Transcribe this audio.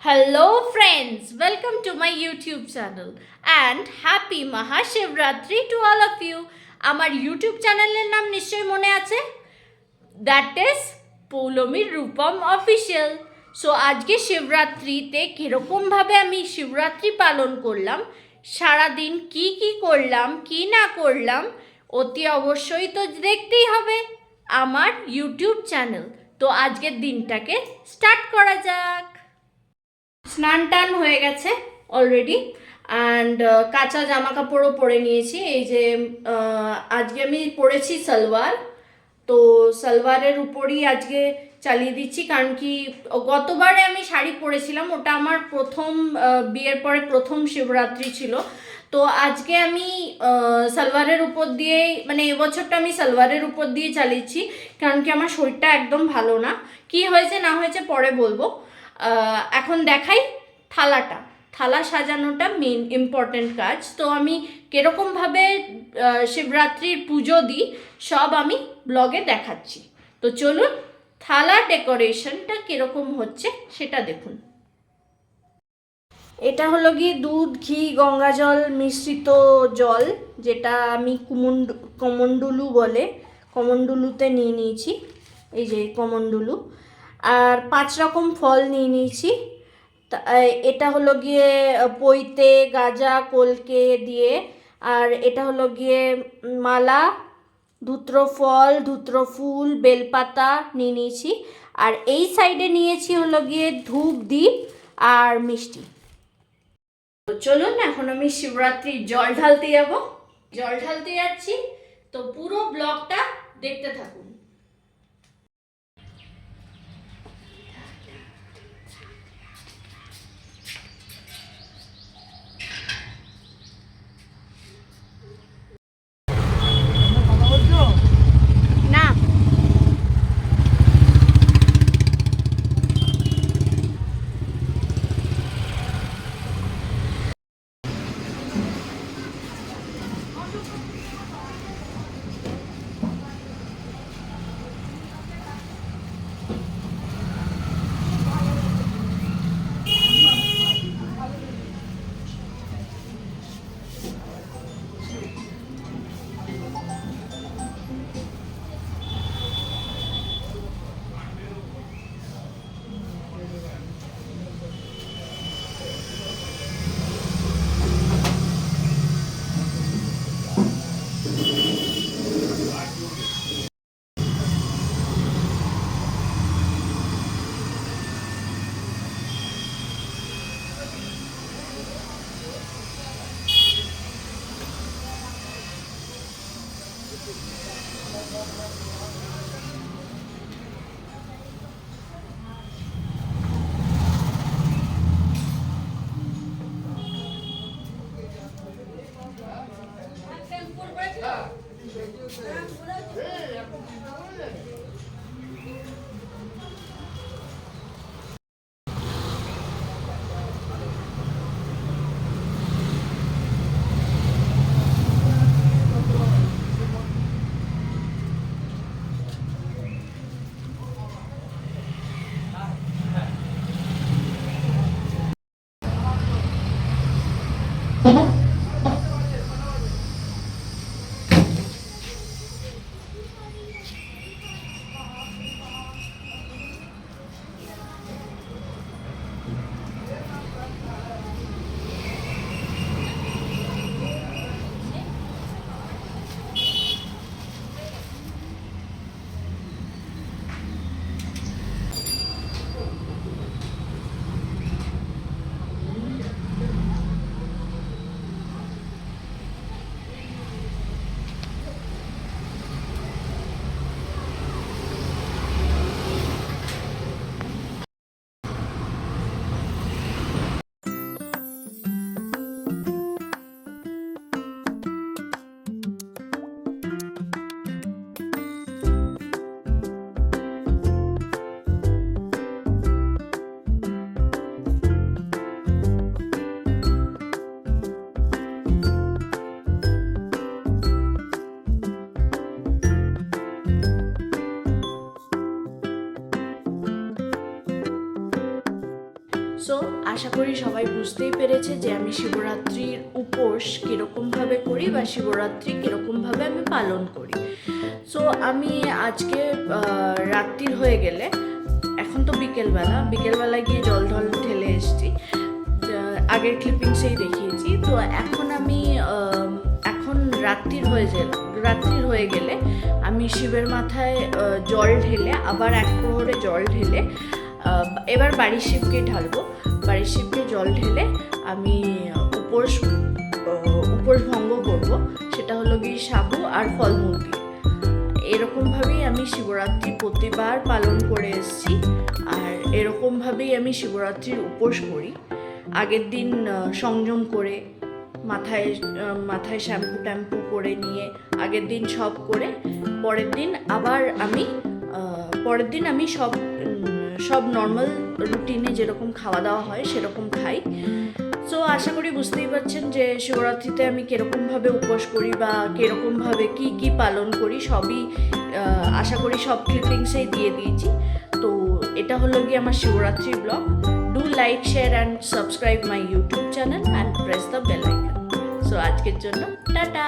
Hello friends, welcome to my YouTube channel and happy Mahashivratri to all of you. আমার YouTube চ্যানেলের নাম নিশ্চয়ই মনে আছে, দ্যাট ইজ পৌলমীর রূপম অফিসিয়াল। সো আজকে শিবরাত্রিতে কীরকমভাবে আমি শিবরাত্রি পালন করলাম, সারাদিন কি করলাম কি না করলাম, অতি অবশ্যই তো দেখতেই হবে আমার ইউটিউব চ্যানেল। তো আজকের দিনটাকে স্টার্ট করা যাক। স্নান টান হয়ে গেছে অলরেডি অ্যান্ড কাঁচা জামা কাপড়ও পরে নিয়েছি। এই যে আজকে আমি পরেছি সালোয়ার, তো সালোয়ারের উপরই আজকে চালিয়ে দিচ্ছি, কারণ কি গতবারে আমি শাড়ি পরেছিলাম, ওটা আমার প্রথম বিয়ের পরে প্রথম শিবরাত্রি ছিল। তো আজকে আমি সালোয়ারের উপর দিয়েই, মানে এবছরটা আমি সালোয়ারের উপর দিয়ে চালিয়েছি, কারণ কি আমার শরীরটা একদম ভালো না। কি হয়েছে না হয়েছে পরে বলবো। এখন দেখাই থালা সাজানোটা মেন ইম্পর্টেন্ট কাজ। তো আমি কীরকমভাবে শিবরাত্রির পুজো দিই সব আমি ব্লগে দেখাচ্ছি। তো চলুন থালা ডেকোরেশনটা কীরকম হচ্ছে সেটা দেখুন। এটা হলো গিয়ে দুধ, ঘি, গঙ্গা জল মিশ্রিত জল, যেটা আমি কমণ্ডলু বলে, কমণ্ডলুতে নিয়ে নিয়েছি। এই যে কমণ্ডলু, আর 5 রকম ফল নিয়ে নিয়েছি। এটা হলো গিয়ে পৈতে, গাজা, কলকে দিয়ে, আর এটা হলো গিয়ে মালা, ধূত্র ফল, ধূত্র ফুল, বেলপাতা নিয়ে নিয়েছি। আর এই সাইডে নিয়েছি হলো গিয়ে ধূপ, দ্বীপ আর মিষ্টি। তো চলুন এখন আমি শিবরাত্রির জল ঢালতে যাচ্ছি। তো পুরো ব্লগটা দেখতে থাকুন। না, সো আশা করি সবাই বুঝতেই পেরেছে যে আমি শিবরাত্রির উপোস কীরকমভাবে করি বা শিবরাত্রি কীরকমভাবে আমি পালন করি। সো আমি আজকে রাত্রির হয়ে গেলে, এখন তো বিকেলবেলা গিয়ে জল ঢেলে এসেছি, আগের ক্লিপিংসেই দেখিয়েছি। তো এখন রাত্রির হয়ে গেলে আমি শিবের মাথায় জল ঢেলে, আবার এক প্রহরে জল ঢেলে, এবার বাড়ির শিবকে ঢালবো। বাড়ির শিবকে জল ঢেলে আমি উপোস ভঙ্গ করব। সেটা হলো গিয়ে সাবু আর ফলমূল দিয়ে। এরকমভাবেই আমি শিবরাত্রি প্রতিবার পালন করে এসেছি, আর এরকমভাবেই আমি শিবরাত্রির উপোস করি। আগের দিন সংযম করে মাথায় শ্যাম্পু করে নিয়ে আগের দিন সব করে পরের দিন আমি সব নর্মাল রুটিনে যেরকম খাওয়া দাওয়া হয় সেরকম খাই। সো আশা করি বুঝতেই পারছেন যে শিবরাত্রিতে আমি কীরকমভাবে উপোস করি বা কীরকমভাবে কী পালন করি, সবই আশা করি সব ক্লিপিংসেই দিয়ে দিয়েছি। তো এটা হলো গিয়ে আমার Shivratri blog. Do like, share and subscribe my YouTube channel and press the bell icon. So আজকের জন্য টাটা।